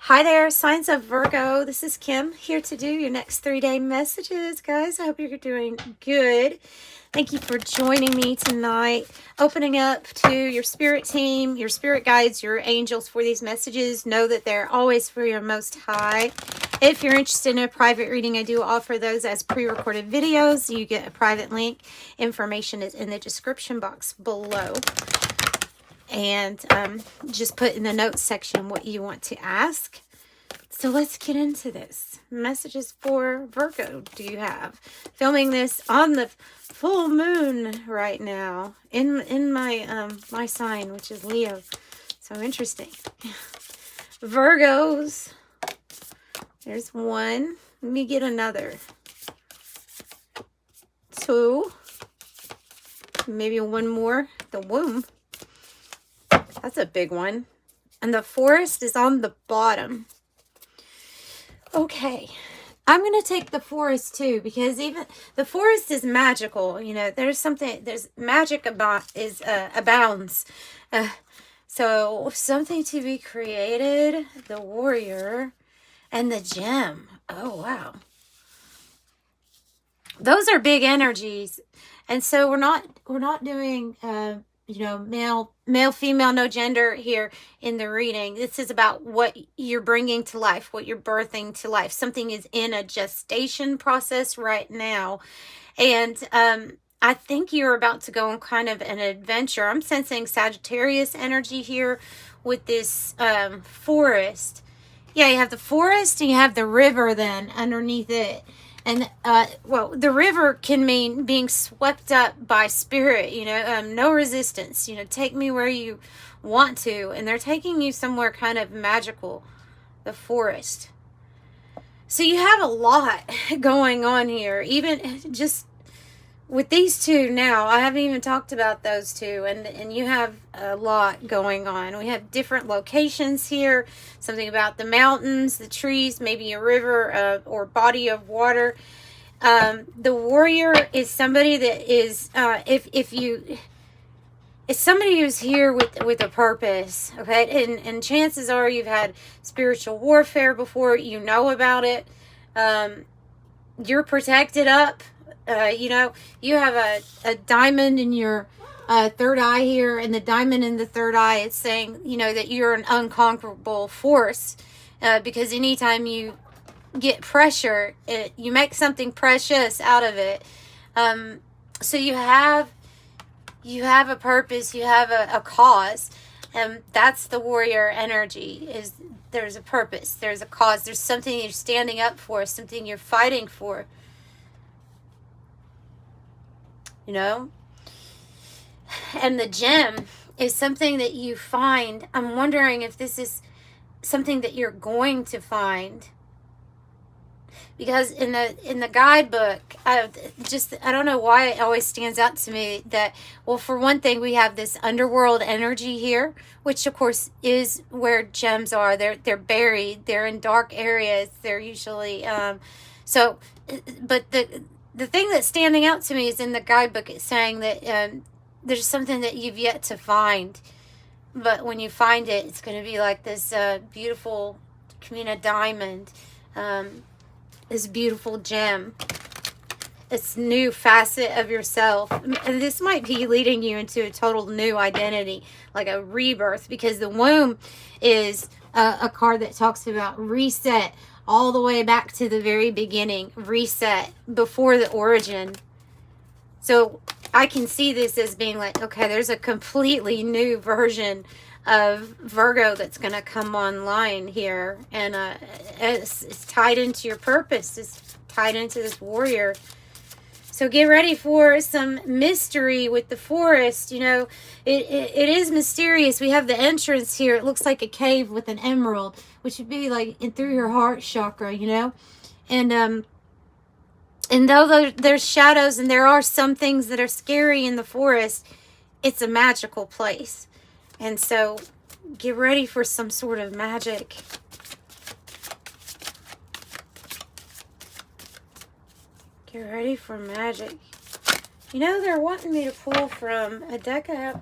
Hi there, signs of Virgo. This is Kim here to do your next 3-day messages, guys. I hope you're doing good. Thank you for joining me tonight. Opening up to your spirit team, your spirit guides, your angels for these messages. Know that they're always for your most high. If you're interested in a private reading, I do offer those as pre-recorded videos. You get a private link. Information is in the description box below. And just put in the notes section what you want to ask. So let's get into this. Messages for Virgo do you have? Filming this on the full moon right now in my my sign, which is Leo. So interesting. Virgos. There's one. Let me get another. Two. Maybe one more. The womb. That's a big one. And the forest is on the bottom. Okay. I'm going to take the forest too, because even the forest is magical. You know, there's magic abounds. So something to be created, the warrior and the gem. Oh, wow. Those are big energies. And so we're not doing, you know, male, female, no gender here in the reading. This is about what you're bringing to life, what you're birthing to life. Something is in a gestation process right now. And I think you're about to go on kind of an adventure. I'm sensing Sagittarius energy here with this forest. Yeah, you have the forest and you have the river then underneath it. And, well, the river can mean being swept up by spirit, you know, no resistance, you know, take me where you want to. And they're taking you somewhere kind of magical, the forest. So you have a lot going on here, even just with these two now. I haven't even talked about those two, and you have a lot going on. We have different locations here, something about the mountains, the trees, maybe a river or body of water. The warrior is somebody that is, it's somebody who's here with a purpose, okay? And chances are you've had spiritual warfare before, you know about it. You're protected up. You know, you have a diamond in your third eye here, and the diamond in the third eye, it's saying, you know, that you're an unconquerable force, because anytime you get pressure, you make something precious out of it. So you have a purpose, you have a cause, and that's the warrior energy. Is there's a purpose, there's a cause, there's something you're standing up for, something you're fighting for. You know, and the gem is something that you find. I'm wondering if this is something that you're going to find, because in the guidebook, I don't know why it always stands out to me that, well, for one thing, we have this underworld energy here, which of course is where gems are. They're buried, they're in dark areas, they're usually but the thing that's standing out to me is in the guidebook, it's saying that there's something that you've yet to find. But when you find it, it's going to be like this beautiful Camina diamond, this beautiful gem, this new facet of yourself. And this might be leading you into a total new identity, like a rebirth, because the womb is a card that talks about reset, all the way back to the very beginning, reset before the origin. So I can see this as being like, okay, there's a completely new version of Virgo that's going to come online here, and it's tied into your purpose, it's tied into this warrior. So get ready for some mystery with the forest. You know, it is mysterious. We have the entrance here. It looks like a cave with an emerald, which would be like through your heart chakra, you know. And though there's shadows and there are some things that are scary in the forest, it's a magical place. And so get ready for some sort of magic. Get ready for magic. You know, they're wanting me to pull from a deck I have.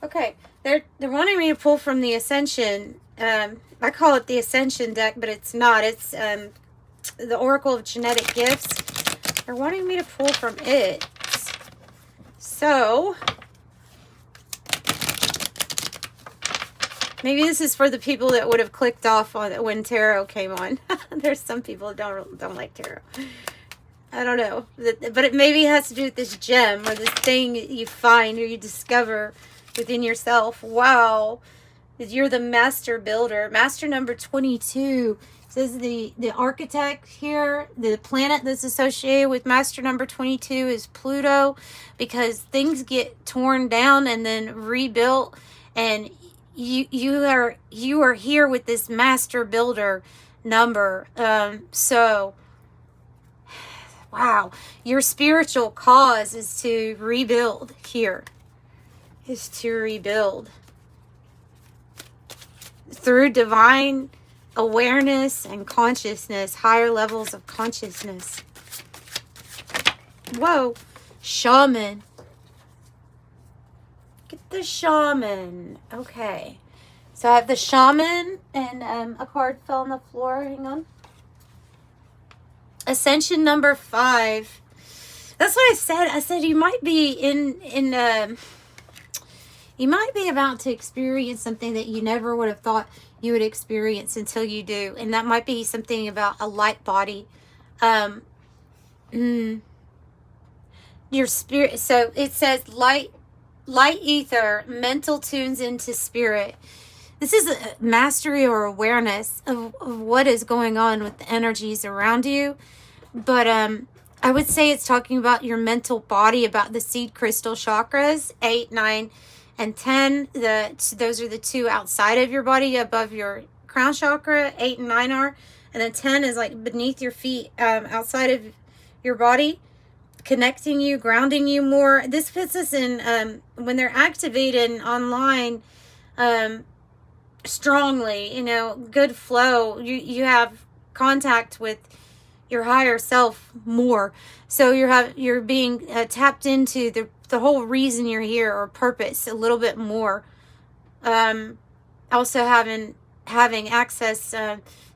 Okay, they're wanting me to pull from the Ascension I call it the Ascension deck, but it's not. It's the Oracle of Genetic Gifts. They're wanting me to pull from it. So, maybe this is for the people that would have clicked off on it when tarot came on. There's some people that don't like tarot. I don't know. But it maybe has to do with this gem or this thing you find or you discover within yourself. Wow. You're the master builder. Master number 22. Says the architect here, the planet that's associated with master number 22 is Pluto, because things get torn down and then rebuilt, and you are here with this master builder number. So wow, your spiritual cause is to rebuild here. Is to rebuild through divine awareness and consciousness, higher levels of consciousness. Whoa, shaman. Get the shaman. Okay. So I have the shaman, and a card fell on the floor. Hang on. Ascension number 5. That's what I said. I said you might be you might be about to experience something that you never would have thought you would experience until you do. And that might be something about a light body. Your spirit. So it says light ether, mental tunes into spirit. This is a mastery or awareness of what is going on with the energies around you. But I would say it's talking about your mental body, about the seed crystal chakras, 8, 9, and 10. Those are the two outside of your body, above your crown chakra. 8 and 9 are. And then 10 is like beneath your feet, outside of your body, connecting you, grounding you more. This puts us in, when they're activated online, strongly, good flow. You have contact with your higher self more. So you're being tapped into the whole reason you're here, or purpose, a little bit more. Also having access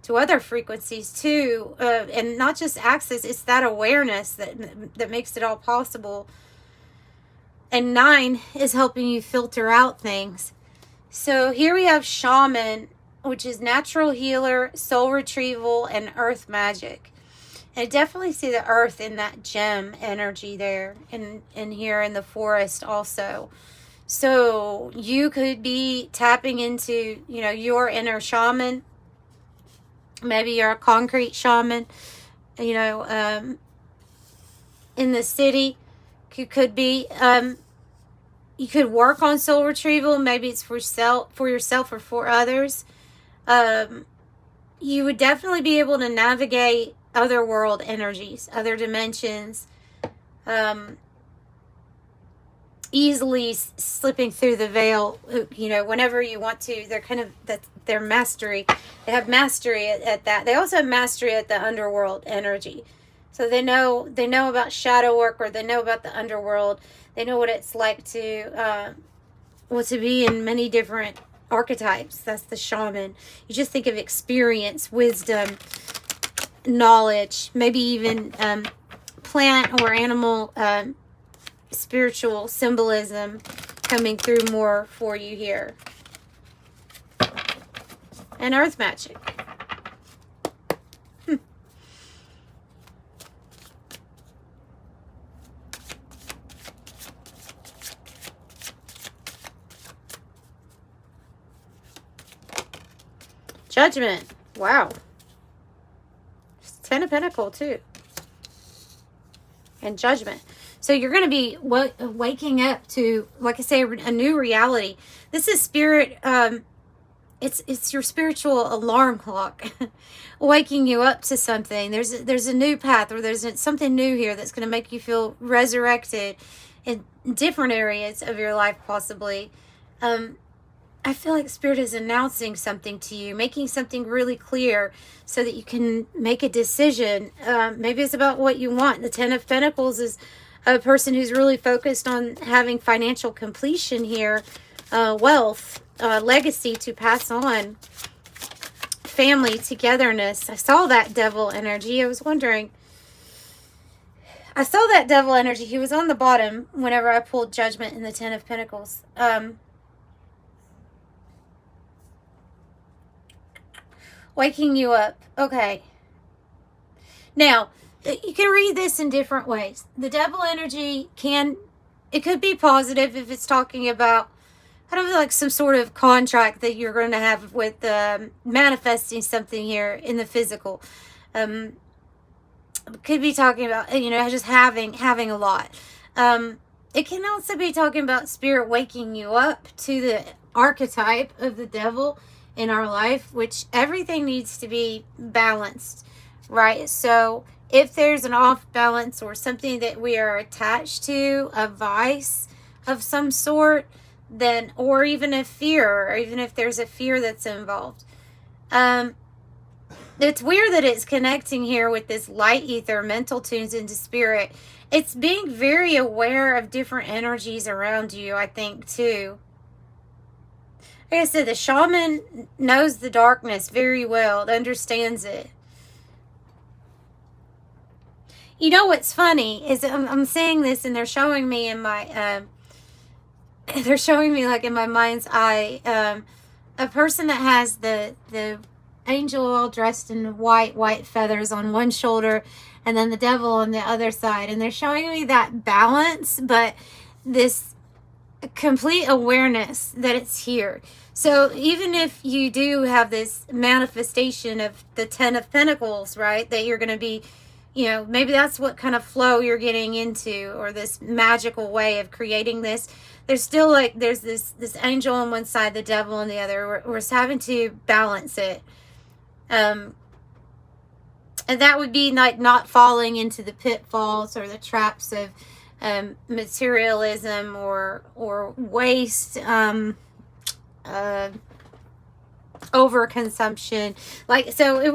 to other frequencies too, and not just access, it's that awareness that makes it all possible. And 9 is helping you filter out things. So here we have shaman, which is natural healer, soul retrieval, and earth magic. I definitely see the earth in that gem energy there, and here in the forest also. So you could be tapping into, your inner shaman. Maybe you're a concrete shaman, in the city. You could be, you could work on soul retrieval. Maybe it's for yourself or for others. You would definitely be able to navigate other world energies, other dimensions, easily slipping through the veil, whenever you want to. They're kind of, their mastery. They have mastery at that. They also have mastery at the underworld energy. So they know about shadow work, or they know about the underworld. They know what it's like to be in many different archetypes. That's the shaman. You just think of experience, wisdom, knowledge, maybe even plant or animal spiritual symbolism coming through more for you here. And earth magic. Judgment. Wow. 10 of Pentacles too. And Judgment. So you're going to be waking up to, like I say, a new reality. This is spirit. It's your spiritual alarm clock waking you up to something. There's a new path, or there's something new here that's going to make you feel resurrected in different areas of your life, possibly. I feel like Spirit is announcing something to you, making something really clear so that you can make a decision. Maybe it's about what you want. The 10 of Pentacles is a person who's really focused on having financial completion here, wealth, legacy to pass on. Family, togetherness. I saw that devil energy. I was wondering. I saw that devil energy. He was on the bottom whenever I pulled Judgment in the Ten of Pentacles. Waking you up. Okay. Now, you can read this in different ways. The devil energy it could be positive if it's talking about kind of like some sort of contract that you're going to have with manifesting something here in the physical. Could be talking about, just having a lot. It can also be talking about spirit waking you up to the archetype of the devil in our life, which everything needs to be balanced, right? So if there's an off balance or something that we are attached to, a vice of some sort, then, or even a fear, or even if there's a fear that's involved. It's weird that it's connecting here with this light ether, mental tunes into spirit. It's being very aware of different energies around you, I think, too. Like I said, the shaman knows the darkness very well, understands it. You know what's funny is I'm saying this and they're showing me in my, they're showing me like in my mind's eye, a person that has the angel all dressed in white feathers on one shoulder and then the devil on the other side. And they're showing me that balance, but this complete awareness that it's here. So even if you do have this manifestation of the Ten of Pentacles, right, that you're going to be, maybe that's what kind of flow you're getting into, or this magical way of creating this. There's still there's this angel on one side, the devil on the other. We're having to balance it. And that would be like not falling into the pitfalls or the traps of materialism or waste, overconsumption. So it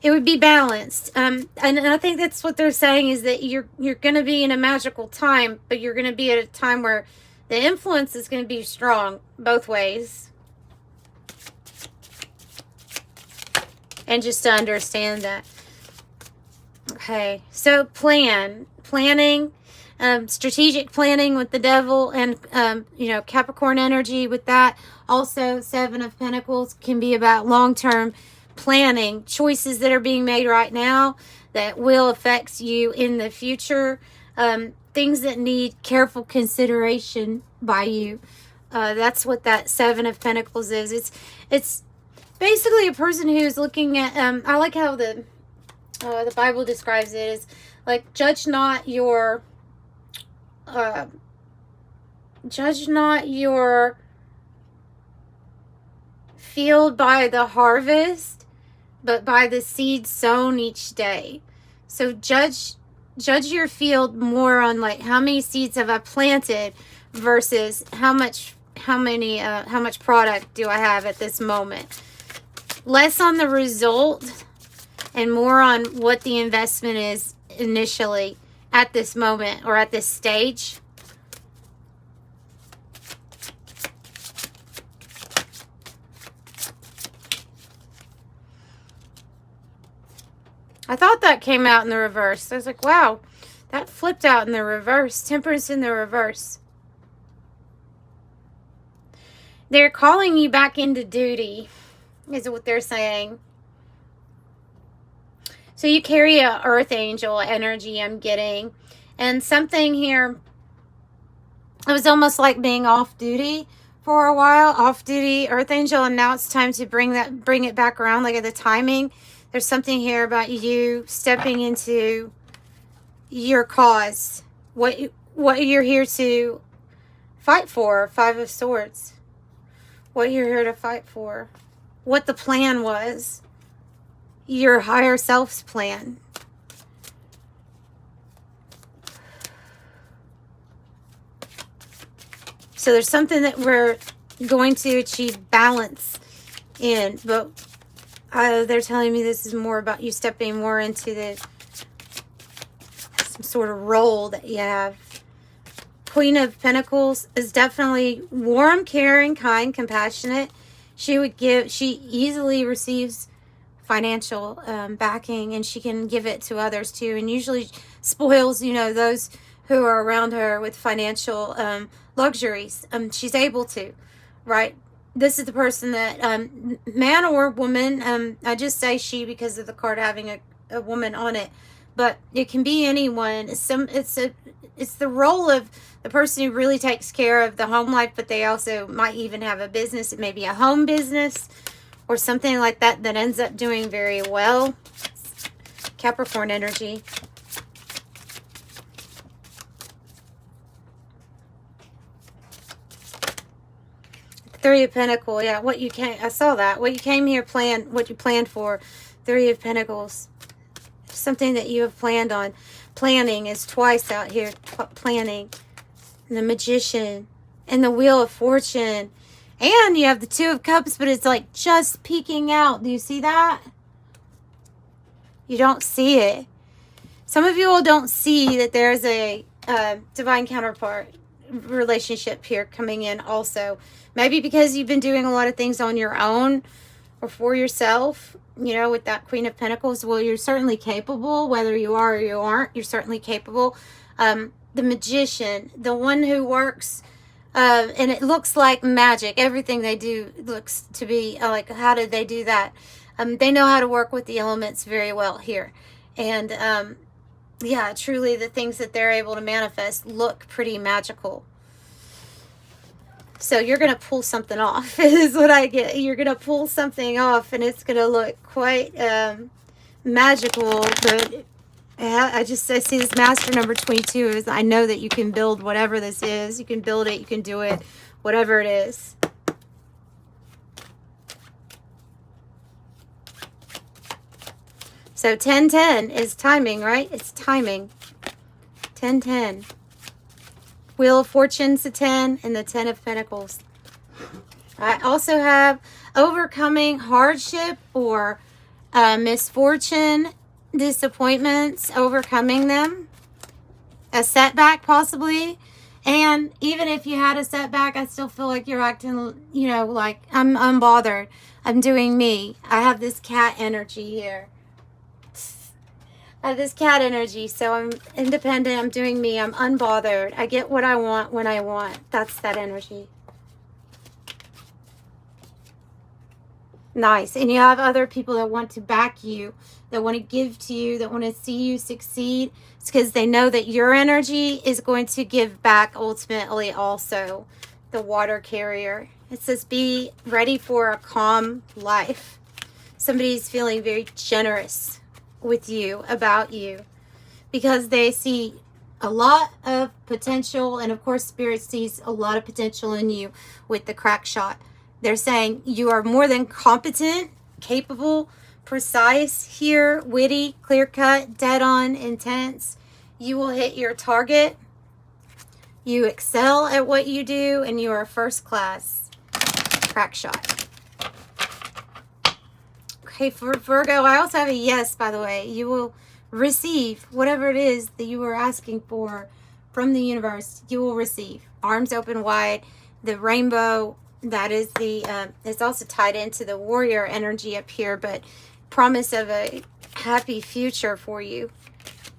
would be balanced. And I think that's what they're saying, is that you're going to be in a magical time, but you're going to be at a time where the influence is going to be strong both ways. And just to understand that. Okay, so planning, strategic planning with the devil, and Capricorn energy with that. Also, Seven of Pentacles can be about long-term planning, choices that are being made right now that will affect you in the future, things that need careful consideration by you. That's what that Seven of Pentacles is. It's basically a person who's looking at, I like how the Bible describes it as like, judge not your field by the harvest, but by the seed sown each day. So judge your field more on like, how many seeds have I planted versus how much product do I have at this moment. Less on the result and more on what the investment is initially at this moment or at this stage. I thought that came out in the reverse. I was like, wow, that flipped out in the reverse. Temperance in the reverse. They're calling you back into duty, is what they're saying. So you carry a earth angel energy, I'm getting. And something here, it was almost like being off duty for a while. Off duty, earth angel, and now it's time to bring it back around, like at the timing. There's something here about you stepping into your cause. What you're here to fight for. Five of Swords. What you're here to fight for. What the plan was. Your higher self's plan. So there's something that we're going to achieve balance in, but they're telling me this is more about you stepping more into some sort of role that you have. Queen of Pentacles is definitely warm, caring, kind, compassionate. She easily receives financial backing, and she can give it to others too, and usually spoils, those who are around her with financial luxuries. She's able to, right? This is the person that, man or woman, I just say she because of the card having a woman on it, but it can be anyone. It's the role of the person who really takes care of the home life, but they also might even have a business. It may be a home business or something like that ends up doing very well. Capricorn energy. Three of Pentacles. Yeah, I saw that. What you came here what you planned for. Three of Pentacles. Something that you have planned on. Planning is twice out here. Planning. And the Magician. And the Wheel of Fortune. And you have the Two of Cups, but it's like just peeking out. Do you see that? You don't see it. Some of you all don't see that there's a divine counterpart relationship here coming in also. Maybe because you've been doing a lot of things on your own or for yourself, with that Queen of Pentacles. Well, you're certainly capable, whether you are or you aren't, you're certainly capable. The Magician, the one who works, and it looks like magic. Everything they do looks to be like, how did they do that? They know how to work with the elements very well here. And yeah, truly the things that they're able to manifest look pretty magical. So you're going to pull something off is what I get. You're going to pull something off, and it's going to look quite magical. But I see this master number 22 is I know that you can build whatever this is. You can build it. You can do it. Whatever it is. So 10-10 is timing, right? It's timing. 10-10. Wheel of Fortune's a 10 and the 10 of Pentacles. I also have overcoming hardship or misfortune, disappointments, overcoming them. A setback possibly. And even if you had a setback, I still feel like you're acting, like I'm unbothered. I'm doing me. I have this cat energy here. I have this cat energy, so I'm independent, I'm doing me, I'm unbothered. I get what I want when I want. That's that energy. Nice. And you have other people that want to back you, that want to give to you, that want to see you succeed. It's because they know that your energy is going to give back ultimately also. The water carrier. It says be ready for a calm life. Somebody's feeling very generous with you, about you, because they see a lot of potential, and of course Spirit sees a lot of potential in you with the crack shot. They're saying you are more than competent, capable, precise here, witty, clear-cut, dead-on, intense. You will hit your target. You excel at what you do, and you are first class. Crack shot. Okay, for Virgo, I also have a yes, by the way. You will receive whatever it is that you were asking for from the universe. You will receive. Arms open wide. The rainbow, that is it's also tied into the warrior energy up here, but promise of a happy future for you.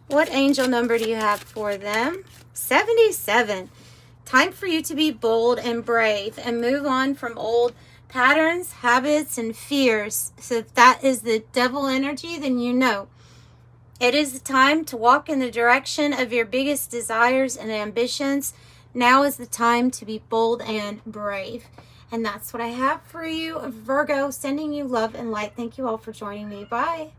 What angel number do you have for them? 77. Time for you to be bold and brave and move on from old patterns, habits, and fears. So if that is the devil energy, then you know. It is the time to walk in the direction of your biggest desires and ambitions. Now is the time to be bold and brave. And that's what I have for you, Virgo, sending you love and light. Thank you all for joining me. Bye.